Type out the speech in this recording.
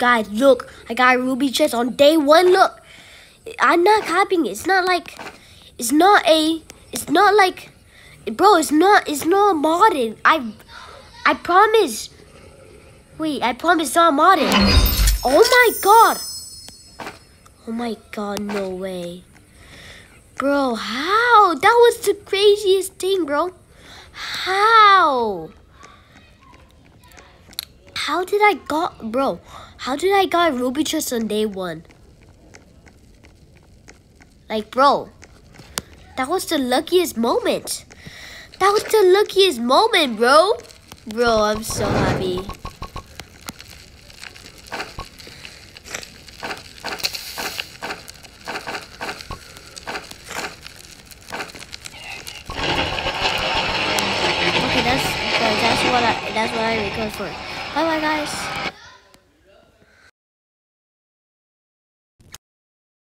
guys, look. I got a ruby chest on day 1. Look. I'm not copying it. It's not like, bro, it's not modded. I promise. Wait, I promise it's not modded. Oh my god. Oh my god, no way. Bro, how? That was the craziest thing, bro. How? How did I got a ruby chest on day 1? Like, bro, that was the luckiest moment. That was the luckiest moment, bro. Bro, I'm so happy. Okay, that's what I record for.